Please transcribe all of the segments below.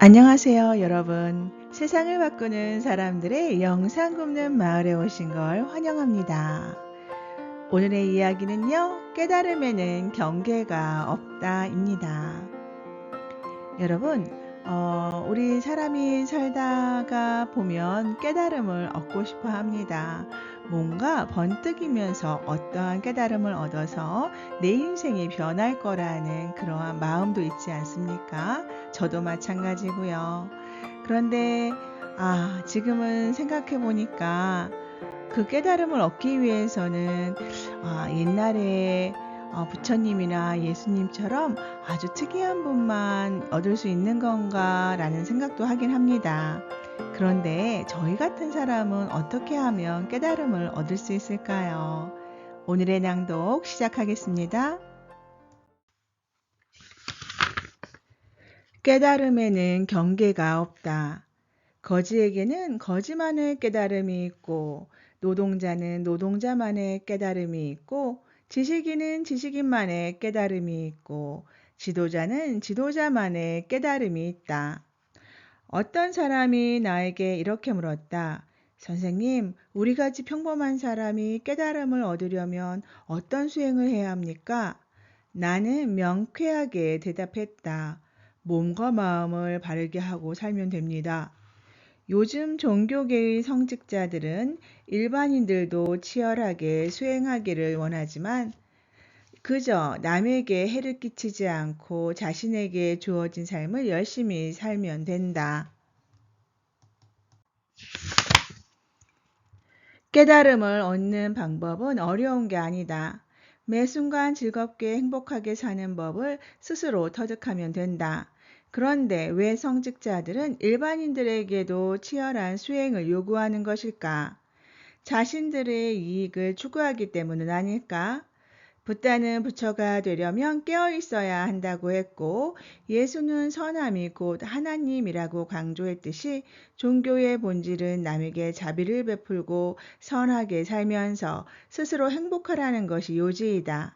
안녕하세요, 여러분. 세상을 바꾸는 사람들의 영상 굽는 마을에 오신 걸 환영합니다. 오늘의 이야기는요, 깨달음에는 경계가 없다입니다. 여러분, 우리 사람이 살다가 보면 깨달음을 얻고 싶어 합니다. 뭔가 번뜩이면서 어떠한 깨달음을 얻어서 내 인생이 변할 거라는 그러한 마음도 있지 않습니까? 저도 마찬가지고요. 그런데 지금은 생각해 보니까 그 깨달음을 얻기 위해서는 옛날에 부처님이나 예수님처럼 아주 특이한 분만 얻을 수 있는 건가라는 생각도 하긴 합니다. 그런데 저희 같은 사람은 어떻게 하면 깨달음을 얻을 수 있을까요? 오늘의 낭독 시작하겠습니다. 깨달음에는 경계가 없다. 거지에게는 거지만의 깨달음이 있고, 노동자는 노동자만의 깨달음이 있고, 지식인은 지식인만의 깨달음이 있고, 지도자는 지도자만의 깨달음이 있다. 어떤 사람이 나에게 이렇게 물었다. 선생님, 우리같이 평범한 사람이 깨달음을 얻으려면 어떤 수행을 해야 합니까? 나는 명쾌하게 대답했다. 몸과 마음을 바르게 하고 살면 됩니다. 요즘 종교계의 성직자들은 일반인들도 치열하게 수행하기를 원하지만 그저 남에게 해를 끼치지 않고 자신에게 주어진 삶을 열심히 살면 된다. 깨달음을 얻는 방법은 어려운 게 아니다. 매 순간 즐겁게 행복하게 사는 법을 스스로 터득하면 된다. 그런데 왜 성직자들은 일반인들에게도 치열한 수행을 요구하는 것일까? 자신들의 이익을 추구하기 때문은 아닐까? 붓다는 부처가 되려면 깨어 있어야 한다고 했고, 예수는 선함이 곧 하나님이라고 강조했듯이 종교의 본질은 남에게 자비를 베풀고 선하게 살면서 스스로 행복하라는 것이 요지이다.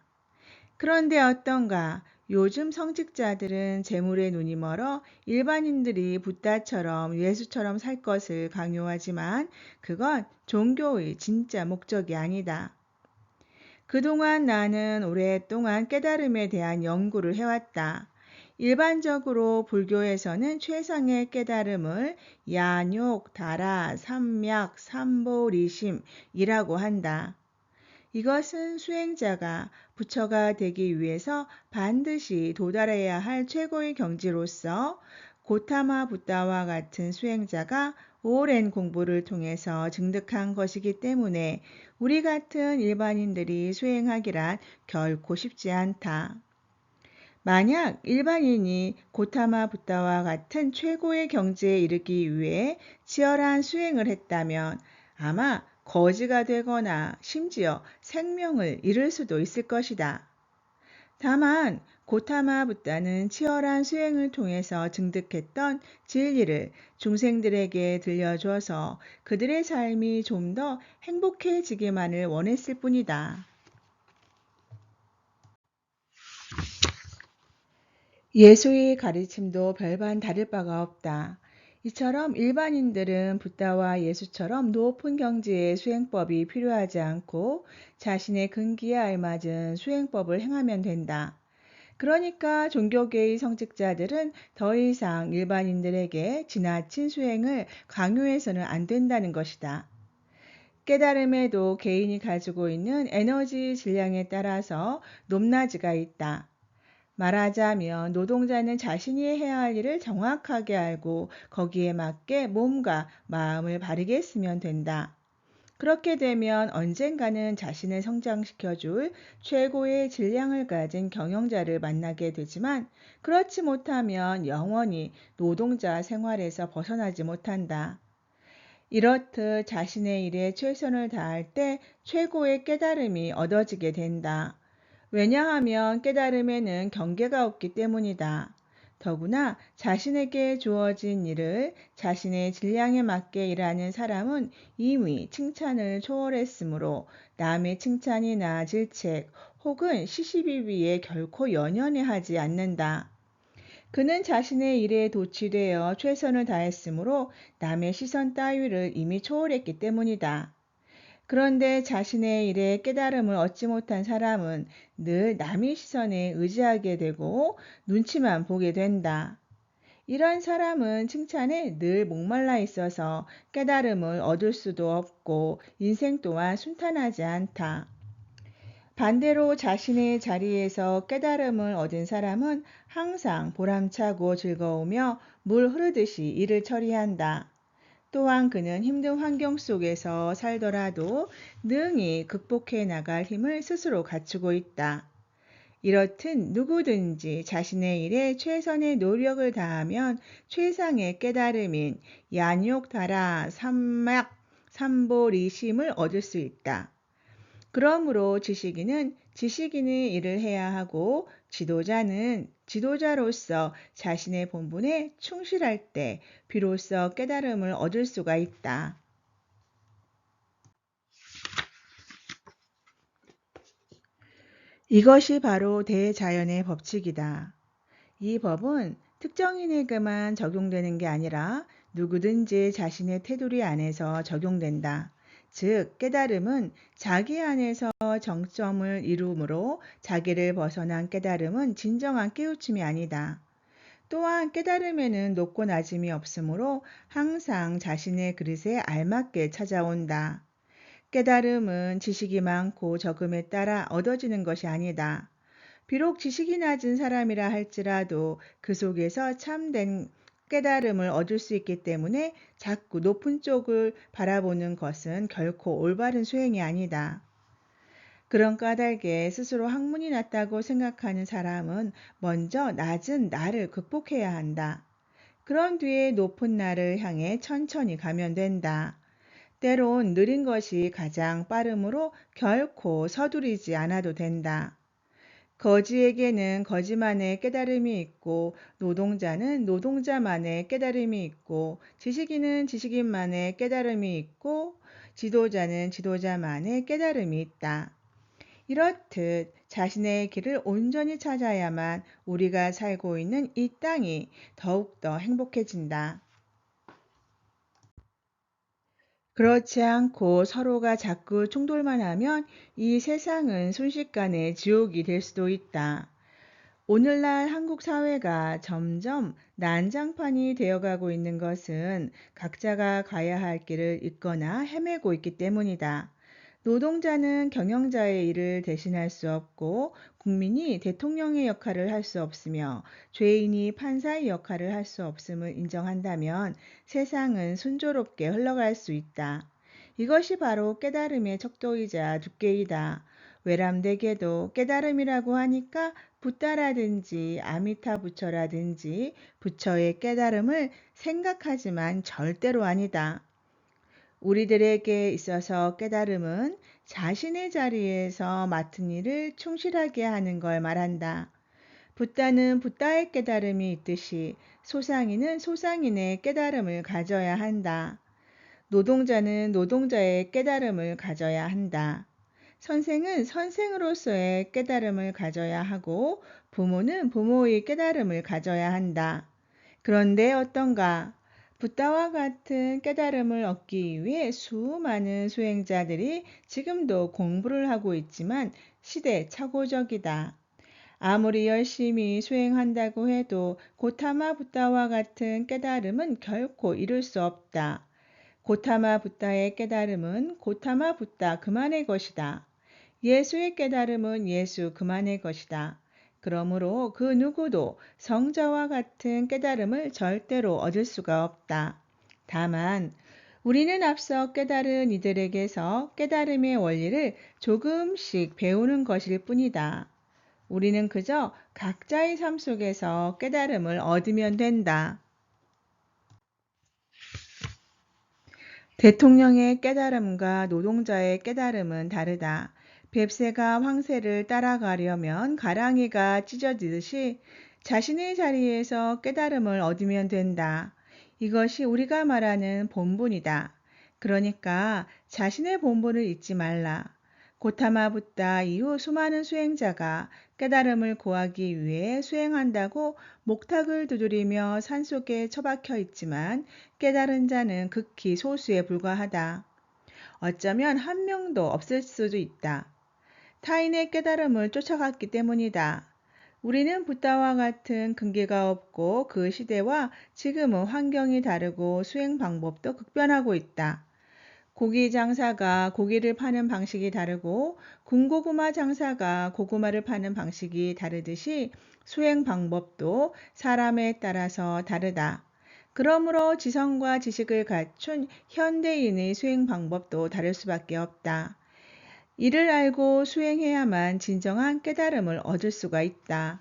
그런데 어떤가? 요즘 성직자들은 재물에 눈이 멀어 일반인들이 붓다처럼 예수처럼 살 것을 강요하지만 그건 종교의 진짜 목적이 아니다. 그동안 나는 오랫동안 깨달음에 대한 연구를 해왔다. 일반적으로 불교에서는 최상의 깨달음을 야욕, 다라, 삼약, 삼보리심이라고 한다. 이것은 수행자가 부처가 되기 위해서 반드시 도달해야 할 최고의 경지로서 고타마 붓다와 같은 수행자가 오랜 공부를 통해서 증득한 것이기 때문에 우리 같은 일반인들이 수행하기란 결코 쉽지 않다. 만약 일반인이 고타마 붓다와 같은 최고의 경지에 이르기 위해 치열한 수행을 했다면 아마 거지가 되거나 심지어 생명을 잃을 수도 있을 것이다. 다만 고타마 붓다는 치열한 수행을 통해서 증득했던 진리를 중생들에게 들려줘서 그들의 삶이 좀 더 행복해지기만을 원했을 뿐이다. 예수의 가르침도 별반 다를 바가 없다. 이처럼 일반인들은 붓다와 예수처럼 높은 경지의 수행법이 필요하지 않고 자신의 근기에 알맞은 수행법을 행하면 된다. 그러니까 종교계의 성직자들은 더 이상 일반인들에게 지나친 수행을 강요해서는 안 된다는 것이다. 깨달음에도 개인이 가지고 있는 에너지 질량에 따라서 높낮이가 있다. 말하자면 노동자는 자신이 해야 할 일을 정확하게 알고 거기에 맞게 몸과 마음을 바르게 쓰면 된다. 그렇게 되면 언젠가는 자신을 성장시켜줄 최고의 질량을 가진 경영자를 만나게 되지만 그렇지 못하면 영원히 노동자 생활에서 벗어나지 못한다. 이렇듯 자신의 일에 최선을 다할 때 최고의 깨달음이 얻어지게 된다. 왜냐하면 깨달음에는 경계가 없기 때문이다. 더구나 자신에게 주어진 일을 자신의 질량에 맞게 일하는 사람은 이미 칭찬을 초월했으므로 남의 칭찬이나 질책 혹은 시시비비에 결코 연연해 하지 않는다. 그는 자신의 일에 도취되어 최선을 다했으므로 남의 시선 따위를 이미 초월했기 때문이다. 그런데 자신의 일에 깨달음을 얻지 못한 사람은 늘 남의 시선에 의지하게 되고 눈치만 보게 된다. 이런 사람은 칭찬에 늘 목말라 있어서 깨달음을 얻을 수도 없고 인생 또한 순탄하지 않다. 반대로 자신의 자리에서 깨달음을 얻은 사람은 항상 보람차고 즐거우며 물 흐르듯이 일을 처리한다. 또한 그는 힘든 환경 속에서 살더라도 능히 극복해 나갈 힘을 스스로 갖추고 있다. 이렇듯 누구든지 자신의 일에 최선의 노력을 다하면 최상의 깨달음인 얀욕다라 삼막 삼보리심을 얻을 수 있다. 그러므로 지식인은 지식인의 일을 해야 하고 지도자는 지도자로서 자신의 본분에 충실할 때 비로소 깨달음을 얻을 수가 있다. 이것이 바로 대자연의 법칙이다. 이 법은 특정인에게만 적용되는 게 아니라 누구든지 자신의 테두리 안에서 적용된다. 즉, 깨달음은 자기 안에서 정점을 이루므로 자기를 벗어난 깨달음은 진정한 깨우침이 아니다. 또한 깨달음에는 높고 낮음이 없으므로 항상 자신의 그릇에 알맞게 찾아온다. 깨달음은 지식이 많고 적음에 따라 얻어지는 것이 아니다. 비록 지식이 낮은 사람이라 할지라도 그 속에서 참된 깨달음을 얻을 수 있기 때문에 자꾸 높은 쪽을 바라보는 것은 결코 올바른 수행이 아니다. 그런 까닭에 스스로 학문이 낮다고 생각하는 사람은 먼저 낮은 나를 극복해야 한다. 그런 뒤에 높은 나를 향해 천천히 가면 된다. 때론 느린 것이 가장 빠르므로 결코 서두르지 않아도 된다. 거지에게는 거지만의 깨달음이 있고 노동자는 노동자만의 깨달음이 있고 지식인은 지식인만의 깨달음이 있고 지도자는 지도자만의 깨달음이 있다. 이렇듯 자신의 길을 온전히 찾아야만 우리가 살고 있는 이 땅이 더욱더 행복해진다. 그렇지 않고 서로가 자꾸 충돌만 하면 이 세상은 순식간에 지옥이 될 수도 있다. 오늘날 한국 사회가 점점 난장판이 되어가고 있는 것은 각자가 가야 할 길을 잇거나 헤매고 있기 때문이다. 노동자는 경영자의 일을 대신할 수 없고 국민이 대통령의 역할을 할 수 없으며 죄인이 판사의 역할을 할 수 없음을 인정한다면 세상은 순조롭게 흘러갈 수 있다. 이것이 바로 깨달음의 척도이자 두께이다. 외람되게도 깨달음이라고 하니까 붓다라든지 아미타 부처라든지 부처의 깨달음을 생각하지만 절대로 아니다. 우리들에게 있어서 깨달음은 자신의 자리에서 맡은 일을 충실하게 하는 걸 말한다. 붓다는 붓다의 깨달음이 있듯이 소상인은 소상인의 깨달음을 가져야 한다. 노동자는 노동자의 깨달음을 가져야 한다. 선생은 선생으로서의 깨달음을 가져야 하고 부모는 부모의 깨달음을 가져야 한다. 그런데 어떤가? 붓다와 같은 깨달음을 얻기 위해 수많은 수행자들이 지금도 공부를 하고 있지만 시대착오적이다. 아무리 열심히 수행한다고 해도 고타마 붓다와 같은 깨달음은 결코 이룰 수 없다. 고타마 붓다의 깨달음은 고타마 붓다 그만의 것이다. 예수의 깨달음은 예수 그만의 것이다. 그러므로 그 누구도 성자와 같은 깨달음을 절대로 얻을 수가 없다. 다만 우리는 앞서 깨달은 이들에게서 깨달음의 원리를 조금씩 배우는 것일 뿐이다. 우리는 그저 각자의 삶 속에서 깨달음을 얻으면 된다. 대통령의 깨달음과 노동자의 깨달음은 다르다. 뱁새가 황새를 따라가려면 가랑이가 찢어지듯이 자신의 자리에서 깨달음을 얻으면 된다. 이것이 우리가 말하는 본분이다. 그러니까 자신의 본분을 잊지 말라. 고타마 붓다 이후 수많은 수행자가 깨달음을 고하기 위해 수행한다고 목탁을 두드리며 산속에 처박혀 있지만 깨달은 자는 극히 소수에 불과하다. 어쩌면 한 명도 없을 수도 있다. 타인의 깨달음을 쫓아갔기 때문이다. 우리는 붓다와 같은 근기가 없고 그 시대와 지금은 환경이 다르고 수행 방법도 급변하고 있다. 고기 장사가 고기를 파는 방식이 다르고 군고구마 장사가 고구마를 파는 방식이 다르듯이 수행 방법도 사람에 따라서 다르다. 그러므로 지성과 지식을 갖춘 현대인의 수행 방법도 다를 수밖에 없다. 이를 알고 수행해야만 진정한 깨달음을 얻을 수가 있다.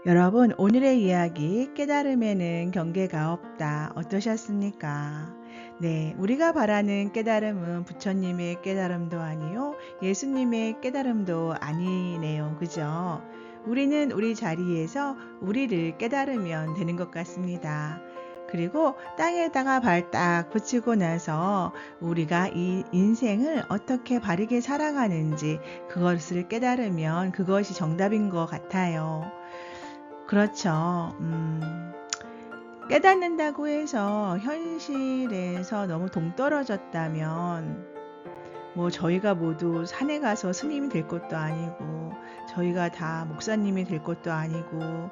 여러분, 오늘의 이야기 깨달음에는 경계가 없다. 어떠셨습니까? 네, 우리가 바라는 깨달음은 부처님의 깨달음도 아니요, 예수님의 깨달음도 아니네요. 그죠? 우리는 우리 자리에서 우리를 깨달으면 되는 것 같습니다. 그리고 땅에다가 발 딱 붙이고 나서 우리가 이 인생을 어떻게 바르게 살아가는지 그것을 깨달으면 그것이 정답인 것 같아요. 그렇죠. 깨닫는다고 해서 현실에서 너무 동떨어졌다면 뭐 저희가 모두 산에 가서 스님이 될 것도 아니고 저희가 다 목사님이 될 것도 아니고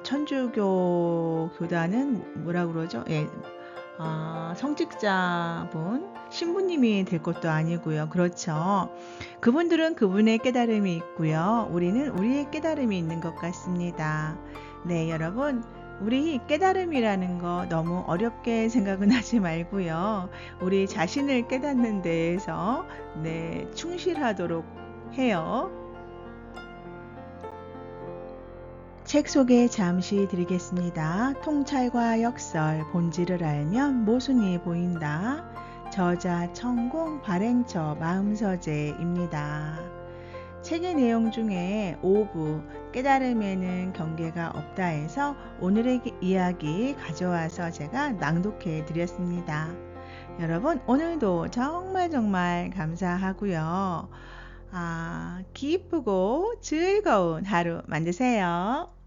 천주교 교단은 뭐라 그러죠? 예, 성직자분, 신부님이 될 것도 아니고요. 그렇죠. 그분들은 그분의 깨달음이 있고요. 우리는 우리의 깨달음이 있는 것 같습니다. 네, 여러분. 우리 깨달음이라는 거 너무 어렵게 생각은 하지 말고요. 우리 자신을 깨닫는 데에서 충실하도록 해요. 책 소개 잠시 드리겠습니다. 통찰과 역설, 본질을 알면 모순이 보인다. 저자 천공 발행처 마음서재입니다. 책의 내용 중에 5부 깨달음에는 경계가 없다 해서 오늘의 이야기 가져와서 제가 낭독해 드렸습니다. 여러분 오늘도 정말 감사하고요. 기쁘고 즐거운 하루 만드세요.